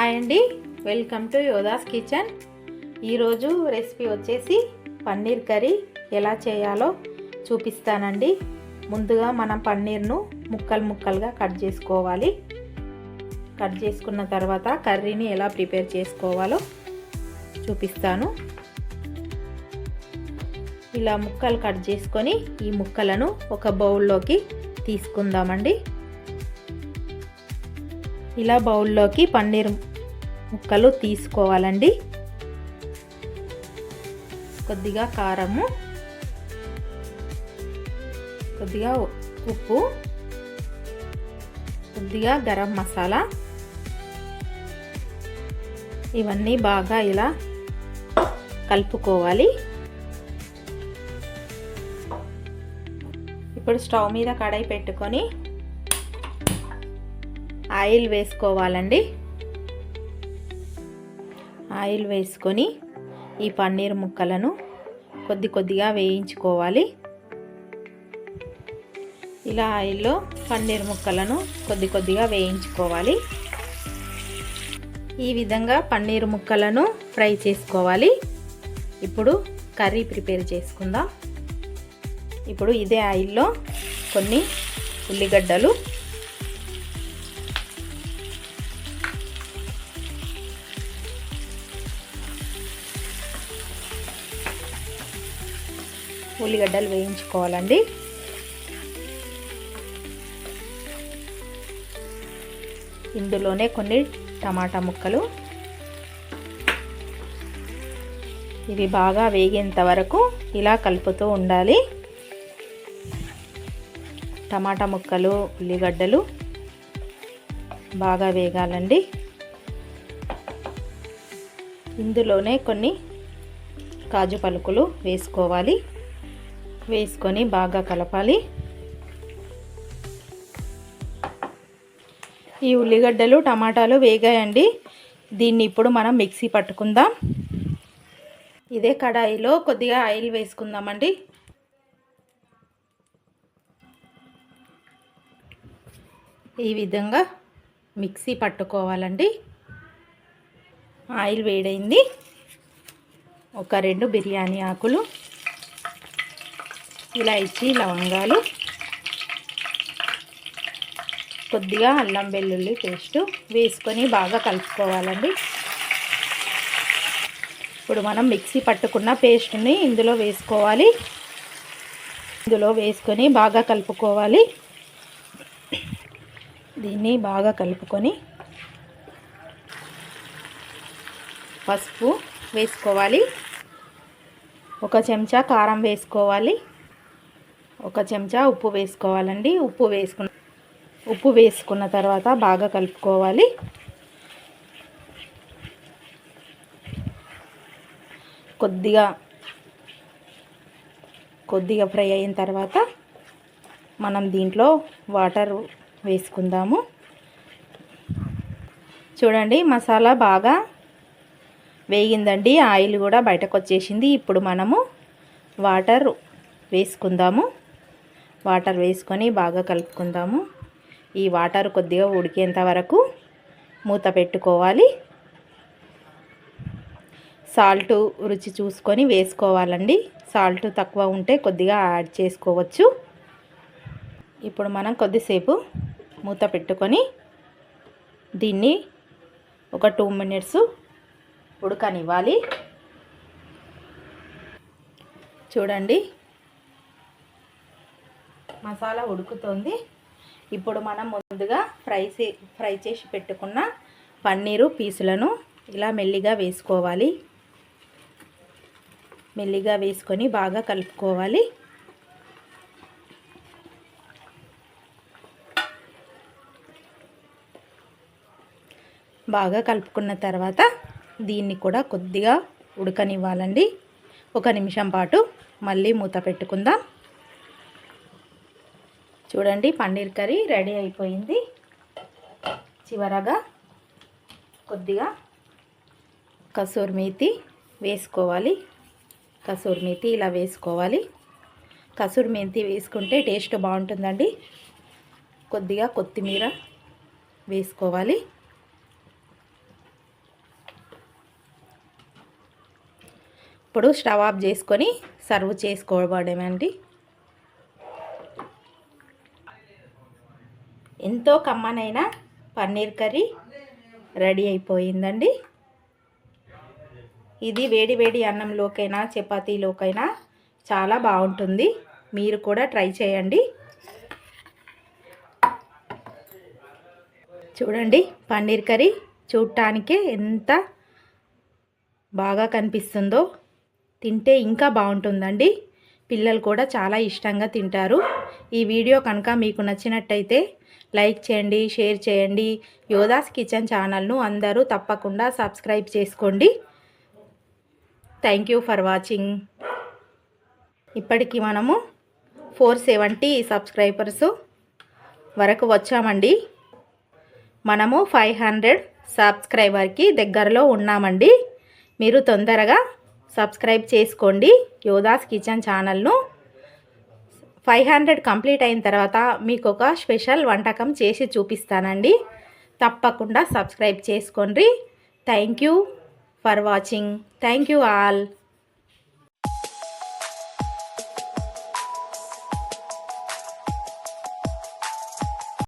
Hi అండి, welcome to Yoddhas kitchen. ఈరోజు recipe వచ్చేసి పన్నీర్ కర్రీ ఎలా చేయాలో చూపిస్తానండి. ముందుగా మనం పన్నీర్ను ముక్కలుగా కట్ చేసుకోవాలి. కట్ చేసుకున్న తర్వాత కర్రీని ఎలా ప్రిపేర్ చేసుకోవాలో చూపిస్తాను. ఇలా ముక్కలు కట్ చేసుకొని ఈ ముక్కలను ఒక బౌల్లోకి తీసుకుందామండి. ఇలా బౌల్లోకి పన్నీర్ ముక్కలు తీసుకోవాలండి. కొద్దిగా కారము, కొద్దిగా ఉప్పు, కొద్దిగా గరం మసాలా, ఇవన్నీ బాగా ఇలా కలుపుకోవాలి. ఇప్పుడు స్టవ్ మీద కడాయి పెట్టుకొని ఆయిల్ వేసుకోవాలండి. ఆయిల్ వేసుకొని ఈ పన్నీర్ ముక్కలను కొద్దిగా వేయించుకోవాలి. ఇలా ఆయిల్లో పన్నీర్ ముక్కలను కొద్దిగా వేయించుకోవాలి. ఈ విధంగా పన్నీర్ ముక్కలను ఫ్రై చేసుకోవాలి. ఇప్పుడు కర్రీ ప్రిపేర్ చేసుకుందాం. ఇప్పుడు ఇదే ఆయిల్లో కొన్ని ఉల్లిగడ్డలు, వేయించుకోవాలండి. ఇందులోనే కొన్ని టమాటా ముక్కలు, ఇవి బాగా వేగేంత వరకు ఇలా కలుపుతూ ఉండాలి. టమాటా ముక్కలు, ఉల్లిగడ్డలు బాగా వేగాలండి. ఇందులోనే కొన్ని కాజు పలుకులు వేసుకోవాలి. వేసుకొని బాగా కలపాలి. ఈ ఉల్లిగడ్డలు, టమాటాలు వేగాయండి. దీన్ని ఇప్పుడు మనం మిక్సీ పట్టుకుందాం. ఇదే కడాయిలో కొద్దిగా ఆయిల్ వేసుకుందామండి. ఈ విధంగా మిక్సీ పట్టుకోవాలండి. ఆయిల్ వేడైంది. ఒక 2 బిర్యానీ ఆకులు, ఇలాచి, లవంగాలు, కొద్దిగా అల్లం వెల్లుల్లి పేస్ట్ వేసుకొని బాగా కలుపుకోవాలండి. ఇప్పుడు మనం మిక్సీ పట్టుకున్న పేస్ట్ని ఇందులో వేసుకోవాలి. ఇందులో వేసుకొని బాగా కలుపుకోవాలి. దీన్ని బాగా కలుపుకొని పసుపు వేసుకోవాలి. 1 చెంచా కారం వేసుకోవాలి. 1 చెంచా ఉప్పు వేసుకోవాలండి. ఉప్పు వేసుకున్న తర్వాత బాగా కలుపుకోవాలి. కొద్దిగా ఫ్రై అయిన తర్వాత మనం దీంట్లో వాటర్ వేసుకుందాము. చూడండి, మసాలా బాగా వేగిందండి. ఆయిల్ కూడా బయటకు వచ్చేసింది. ఇప్పుడు మనము వాటర్ వేసుకుందాము. వాటర్ వేసుకొని బాగా కలుపుకుందాము. ఈ వాటర్ కొద్దిగా ఉడికేంత వరకు మూత పెట్టుకోవాలి. సాల్ట్ రుచి చూసుకొని వేసుకోవాలండి. సాల్ట్ తక్కువ ఉంటే కొద్దిగా యాడ్ చేసుకోవచ్చు. ఇప్పుడు మనం కొద్దిసేపు మూత పెట్టుకొని దీన్ని ఒక 2 మినిట్స్ ఉడకనివ్వాలి. చూడండి, మసాలా ఉడుకుతుంది. ఇప్పుడు మనం ముందుగా ఫ్రై చేసి పెట్టుకున్న పన్నీరు పీసులను ఇలా మెల్లిగా వేసుకోవాలి. మెల్లిగా వేసుకొని బాగా కలుపుకోవాలి. బాగా కలుపుకున్న తర్వాత దీన్ని కూడా కొద్దిగా ఉడకనివ్వాలండి. 1 నిమిషం పాటు మళ్ళీ మూత పెట్టుకుందాం. చూడండి, పన్నీర్ కర్రీ రెడీ అయిపోయింది. చివరగా కొద్దిగా కసూరి మేతి వేసుకోవాలి. కసూరి మేతి ఇలా వేసుకోవాలి. కసూరి మేతి వేసుకుంటే టేస్ట్ బాగుంటుందండి. కొద్దిగా కొత్తిమీర వేసుకోవాలి. ఇప్పుడు స్టవ్ ఆఫ్ చేసుకొని సర్వ్ చేసుకోవడమేంటి. ఎంతో కమ్మనైన పన్నీర్ కర్రీ రెడీ అయిపోయిందండి. ఇది వేడి వేడి అన్నంలోకైనా చపాతీలోకైనా చాలా బాగుంటుంది. మీరు కూడా ట్రై చేయండి. చూడండి, పన్నీర్ కర్రీ చూడటానికే ఎంత బాగా కనిపిస్తుందో, తింటే ఇంకా బాగుంటుందండి. పిల్లలు కూడా చాలా ఇష్టంగా తింటారు. ఈ వీడియో కనుక మీకు నచ్చినట్టయితే లైక్ చేయండి, షేర్ చేయండి. యోధాస్ కిచెన్ ఛానల్ను అందరూ తప్పకుండా సబ్స్క్రైబ్ చేసుకోండి. Thank you for watching. ఇప్పటికి మనము 470 సబ్స్క్రైబర్స్ వరకు వచ్చామండి. మనము 500 సబ్స్క్రైబర్కి దగ్గరలో ఉన్నామండి. మీరు తొందరగా సబ్స్క్రైబ్ చేసుకోండి యోధాస్ కిచెన్ ఛానల్ను. 500 కంప్లీట్ అయిన తర్వాత మీకు ఒక స్పెషల్ వంటకం చేసి చూపిస్తానండి. తప్పకుండా సబ్స్క్రైబ్ చేసుకోండి. Thank you for watching. Thank you all.